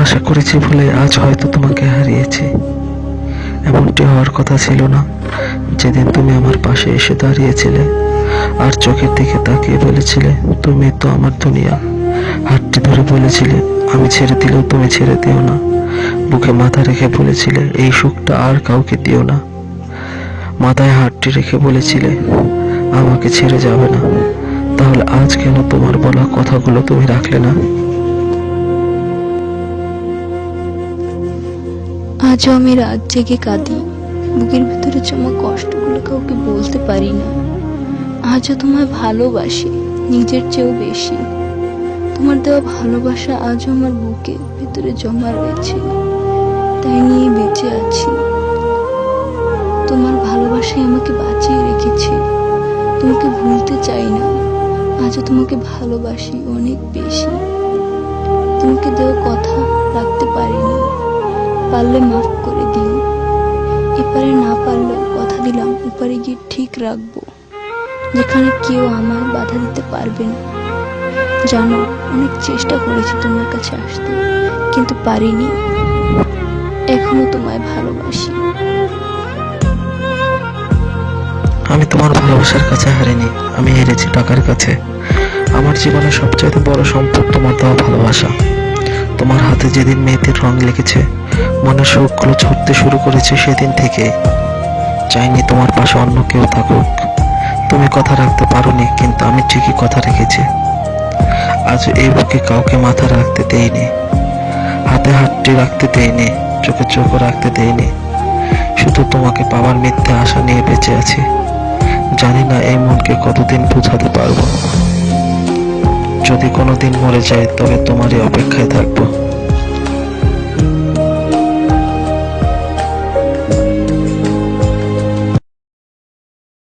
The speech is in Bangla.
আশা করেছি বলে আজ হয়তো তোমাকে হারিয়েছি। এমনটি হওয়ার কথা ছিল না। যেদিন তুমি আমার পাশে এসে দাঁড়িয়েছিলে আর চোখের দিকে তাকিয়ে বলেছিলে, তুমি তো আমার দুনিয়া। হাতটি ধরে বলেছিলে, আমি ছেড়ে দিলেও তুমি ছেড়ে দিও না। বুকে মাথা রেখে বলেছিলে, এই সুখটা আর কাউকে দিও না। মাথায় হাতটি রেখে বলেছিলে, আমাকে ছেড়ে যাবে না। তাহলে আজ কেন তোমার বলা কথাগুলো তুমি রাখলে না? আজও আমি রাত জেগে কাঁদি, বুকের ভিতরে জমা কষ্টগুলো কাউকে বলতে পারি না। আজও তোমায় ভালোবাসি, নিজের চেয়েও বেশি। তোমার দেওয়া ভালোবাসা আজও আমার বুকের ভিতরে জমা রয়েছে, তাই নিয়ে বেঁচে আছি। তোমার ভালোবাসাই আমাকে বাঁচিয়ে রেখেছে। তোমাকে ভুলতে চাই না, আজও তোমাকে ভালোবাসি অনেক বেশি। তোমাকে দেওয়া কথা রাখতে পারিনি, পারলে মাফ করে দিও। এপারে না পারলেও কথা দিলাম ওপারে গিয়ে ঠিক রাখবো, যেখানে কেউ আমায় বাধা দিতে পারবে না। জানো, অনেক চেষ্টা করেছি তোমার কাছে আসতে, কিন্তু পারিনি। এখনো তোমায় ভালোবাসি। আমি তোমার ভালোবাসার কাছে হারিনি, আমি হেরেছি টাকার কাছে। আমার জীবনের সবচাইতে বড় সম্পদ তোমার দেওয়া ভালোবাসা। তোমার হাতে যেদিন মেহেদির রং লেগেছে, মনের সুখগুলো ঝরতে শুরু করেছে সেদিন থেকে। চাইনি তোমার পাশে অন্য কেউ থাকুক। তুমি কথা রাখতে পারোনি, কিন্তু আমি ঠিকই কথা রেখেছি। আজ এই বুকে কাউকে মাথা রাখতে দেইনি, হাতে হাতটি রাখতে দেইনি, চোখে চোখও রাখতে দেইনি। শুধু তোমাকে পাওয়ার মিথ্যে আশা নিয়ে বেঁচে আছি। জানি না এই মনকে কতদিন বোঝাতে পারবো। যদি কোনোদিন মরে যায় তবে তোমারই অপেক্ষায় থাকবো।